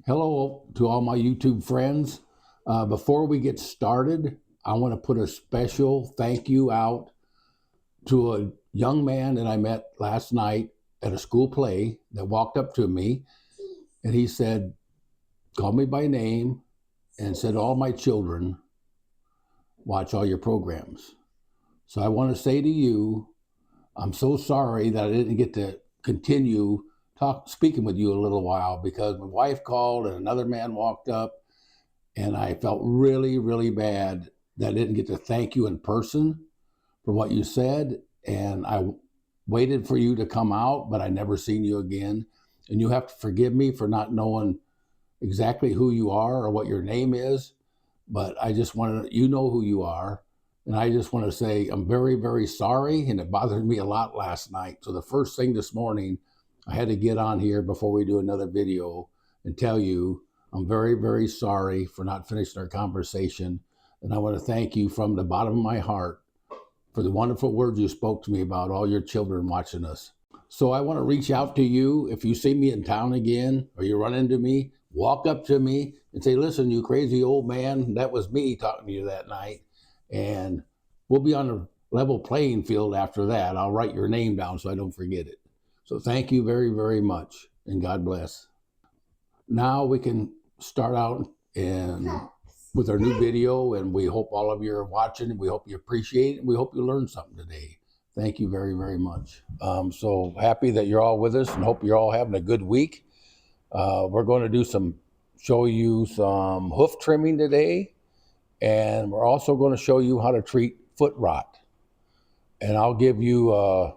Hello to all my YouTube friends. Before we get started, I want to put a special thank you out to a young man that I met last night at a school play that walked up to me and he said, called me by name and said, all my children watch all your programs. So I want to say to you, I'm so sorry that I didn't get to continue speaking with you a little while because my wife called and another man walked up and I felt really, really bad that I didn't get to thank you in person for what you said. And I waited for you to come out, but I never seen you again. And you have to forgive me for not knowing exactly who you are or what your name is, but I just wanted, you know who you are. And I just want to say I'm very, very sorry, and it bothered me a lot last night. So the first thing this morning, I had to get on here before we do another video and tell you I'm very, very sorry for not finishing our conversation. And I want to thank you from the bottom of my heart for the wonderful words you spoke to me about all your children watching us. So I want to reach out to you. If you see me in town again or you run into me, walk up to me and say, listen, you crazy old man, that was me talking to you that night. And we'll be on a level playing field after that. I'll write your name down so I don't forget it. So thank you very, very much, and God bless. Now we can start out with our new video, and we hope all of you are watching, and we hope you appreciate it, and we hope you learned something today. Thank you very, very much. So happy that you're all with us, and hope you're all having a good week. We're going to show you some hoof trimming today, and we're also going to show you how to treat foot rot. And I'll give you a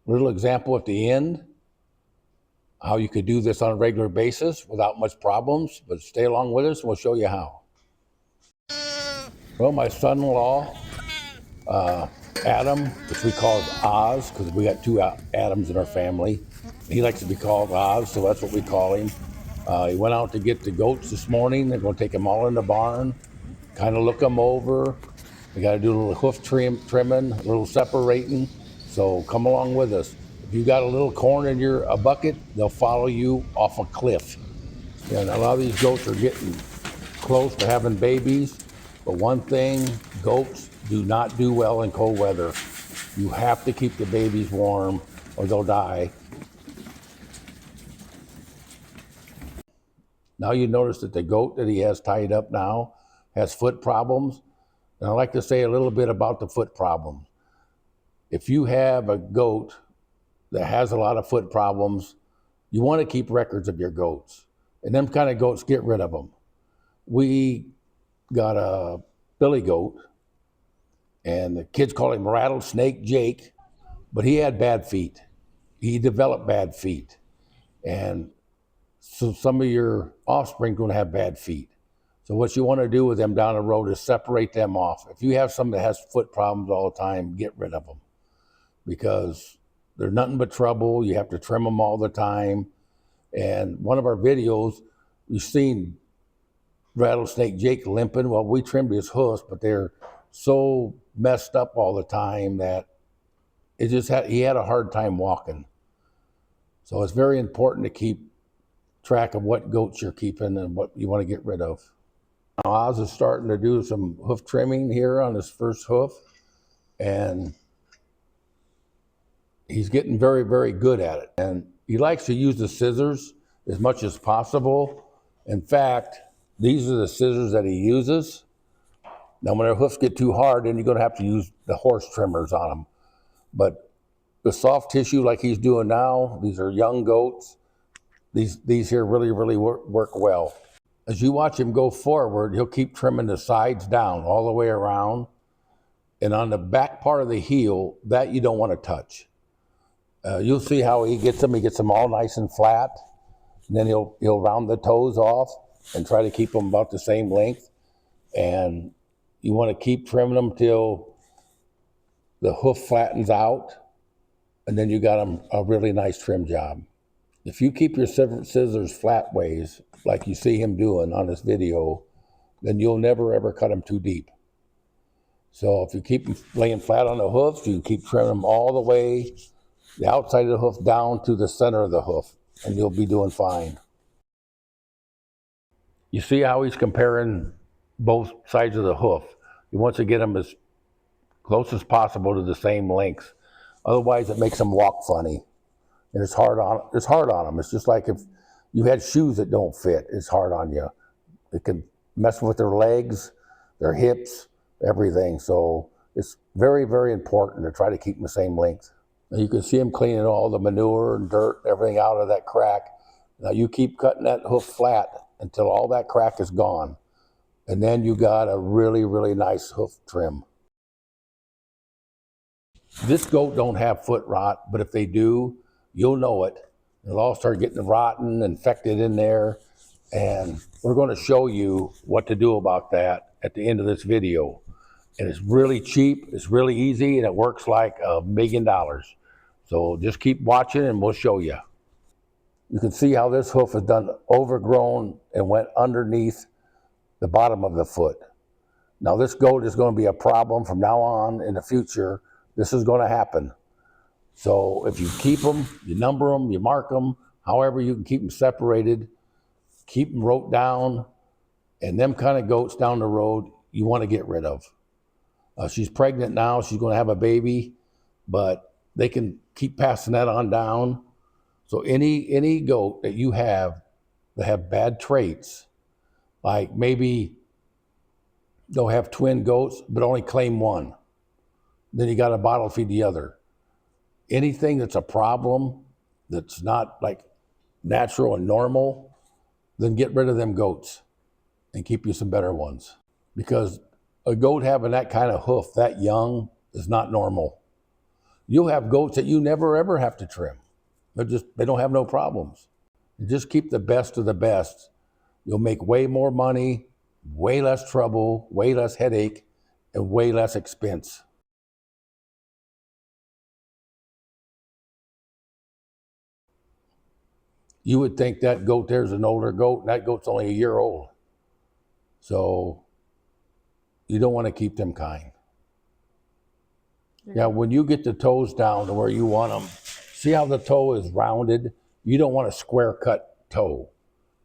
little example at the end, how you could do this on a regular basis without much problems, but stay along with us and we'll show you how. Well, my son-in-law, Adam, which we call Oz, because we got two Adams in our family. He likes to be called Oz, so that's what we call him. He went out to get the goats this morning. They're going to take them all in the barn, kind of look them over. We got to do a little hoof trimming, a little separating. So come along with us. If you got a little corn in a bucket, they'll follow you off a cliff. And a lot of these goats are getting close to having babies. But one thing, goats do not do well in cold weather. You have to keep the babies warm or they'll die. Now you notice that the goat that he has tied up now has foot problems. And I'd like to say a little bit about the foot problem. If you have a goat that has a lot of foot problems, you want to keep records of your goats. And them kind of goats, get rid of them. We got a billy goat, and the kids call him Rattlesnake Jake, but he had bad feet. He developed bad feet. And so some of your offspring are going to have bad feet. So what you want to do with them down the road is separate them off. If you have something that has foot problems all the time, get rid of them because they're nothing but trouble. You have to trim them all the time. And one of our videos, you've seen Rattlesnake Jake limping. Well, we trimmed his hoofs, but they're so messed up all the time that he had a hard time walking. So it's very important to keep track of what goats you're keeping and what you want to get rid of. Now, Oz is starting to do some hoof trimming here on his first hoof, and he's getting very, very good at it. And he likes to use the scissors as much as possible. In fact, these are the scissors that he uses. Now, when their hoofs get too hard, then you're going to have to use the horse trimmers on them. But the soft tissue like he's doing now, these are young goats. These here really, really work well. As you watch him go forward, he'll keep trimming the sides down all the way around. And on the back part of the heel, that you don't want to touch. You'll see how he gets them all nice and flat. And then he'll round the toes off and try to keep them about the same length. And you want to keep trimming them till the hoof flattens out. And then you got them a really nice trim job. If you keep your scissors flat ways, like you see him doing on this video, then you'll never ever cut them too deep. So if you keep them laying flat on the hoofs, you keep trimming them all the way, the outside of the hoof down to the center of the hoof, and you'll be doing fine. You see how he's comparing both sides of the hoof. He wants to get them as close as possible to the same length. Otherwise, it makes them walk funny, and it's hard on them. It's just like if you had shoes that don't fit. It's hard on you. It can mess with their legs, their hips, everything. So it's very, very important to try to keep them the same length. Now you can see him cleaning all the manure and dirt, everything out of that crack. Now you keep cutting that hoof flat until all that crack is gone. And then you got a really, really nice hoof trim. This goat don't have foot rot, but if they do, you'll know it. It'll all start getting rotten, infected in there. And we're going to show you what to do about that at the end of this video. And it's really cheap, it's really easy, and it works like $1 million. So just keep watching and we'll show you. You can see how this hoof is done overgrown and went underneath the bottom of the foot. Now this goat is going to be a problem from now on in the future. This is going to happen. So if you keep them, you number them, you mark them, however you can keep them separated, keep them roped down, and them kind of goats down the road you want to get rid of. She's pregnant now, she's going to have a baby, but they can keep passing that on down. So any goat that you have that have bad traits, like maybe they'll have twin goats, but only claim one. Then you got to bottle feed the other. Anything that's a problem, that's not like natural and normal, then get rid of them goats and keep you some better ones. Because a goat having that kind of hoof that young is not normal. You'll have goats that you never ever have to trim. They don't have no problems. You just keep the best of the best. You'll make way more money, way less trouble, way less headache, and way less expense. You would think that goat there's an older goat, and that goat's only a year old. So you don't want to keep them kind. Yeah, when you get the toes down to where you want them, see how the toe is rounded? You don't want a square cut toe,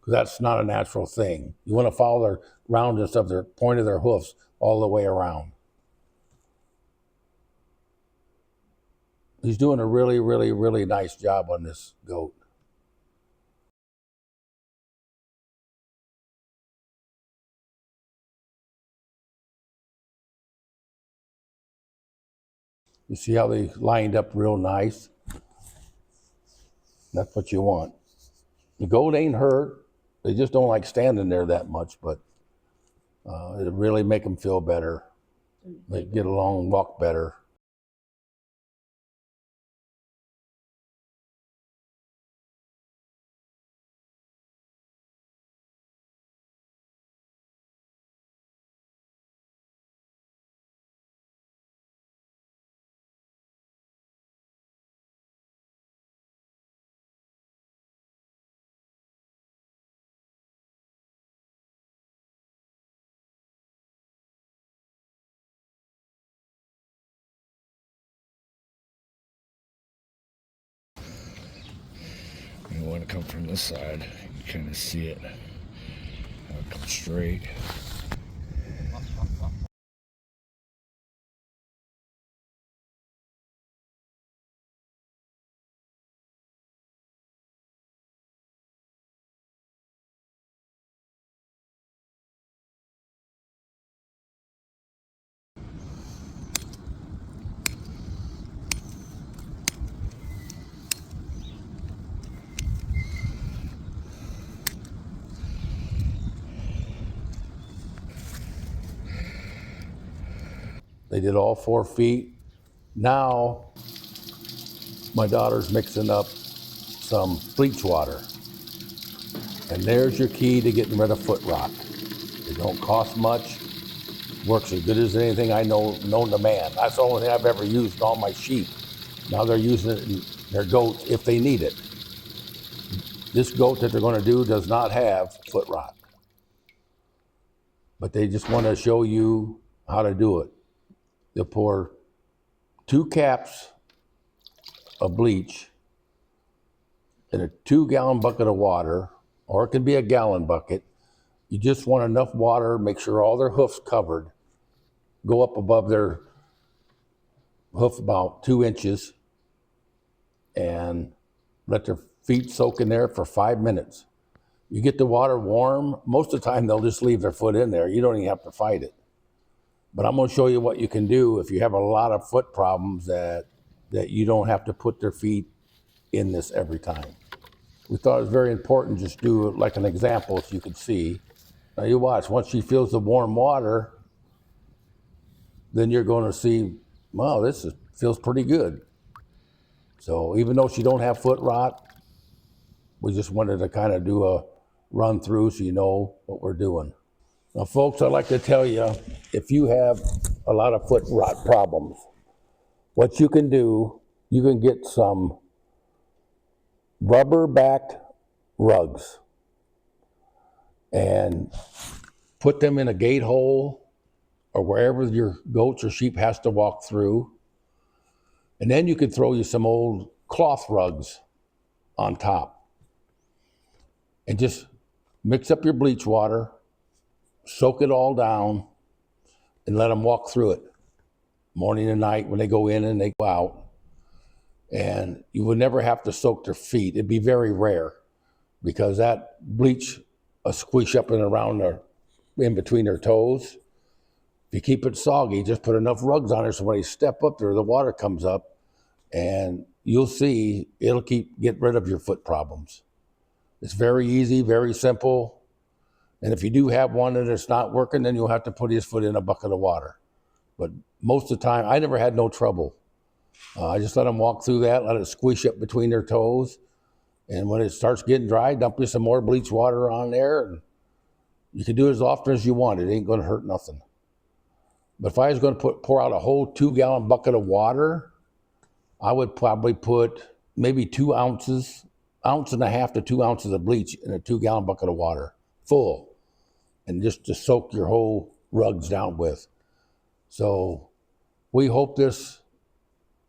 because that's not a natural thing. You want to follow their roundness of their point of their hoofs all the way around. He's doing a really, really, really nice job on this goat. You see how they lined up real nice? That's what you want. The goat ain't hurt. They just don't like standing there that much, but it'll really make them feel better. They get along and walk better. You want to come from this side, you can kind of see it. I'll come straight. They did all 4 feet. Now, my daughter's mixing up some bleach water. And there's your key to getting rid of foot rot. It don't cost much. Works as good as anything I know known to man. That's the only thing I've ever used on my sheep. Now they're using it in their goats if they need it. This goat that they're going to do does not have foot rot. But they just want to show you how to do it. They'll pour 2 caps of bleach in a 2-gallon bucket of water, or it can be a gallon bucket, You just want enough water, make sure all their hoofs covered, go up above their hoof about 2 inches, and let their feet soak in there for 5 minutes. You get the water warm, most of the time they'll just leave their foot in there. You don't even have to fight it. But I'm going to show you what you can do if you have a lot of foot problems that you don't have to put their feet in this every time. We thought it was very important just do it like an example so you could see. Now you watch, once she feels the warm water, then you're going to see, wow, feels pretty good. So even though she don't have foot rot, we just wanted to kind of do a run through so you know what we're doing. Now, folks, I'd like to tell you, if you have a lot of foot rot problems, what you can do, you can get some rubber-backed rugs and put them in a gate hole or wherever your goats or sheep has to walk through. And then you could throw you some old cloth rugs on top and just mix up your bleach water, soak it all down, and let them walk through it morning and night when they go in and they go out. And you would never have to soak their feet. It'd be very rare because that bleach will squish up and around in between their toes. If you keep it soggy, just put enough rugs on there so when they step up there, the water comes up, and you'll see it'll get rid of your foot problems. It's very easy, very simple. And if you do have one and it's not working, then you'll have to put his foot in a bucket of water. But most of the time, I never had no trouble. I just let them walk through that, let it squish up between their toes. And when it starts getting dry, dump you some more bleach water on there. And you can do it as often as you want. It ain't going to hurt nothing. But if I was going to pour out a whole 2-gallon bucket of water, I would probably put maybe 2 ounces, 1.5 to 2 ounces of bleach in a 2-gallon bucket of water, full, and just to soak your whole rugs down with. So we hope this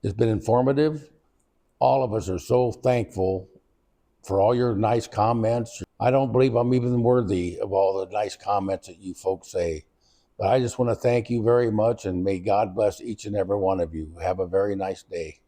has been informative. All of us are so thankful for all your nice comments. I don't believe I'm even worthy of all the nice comments that you folks say. But I just want to thank you very much, and may God bless each and every one of you. Have a very nice day.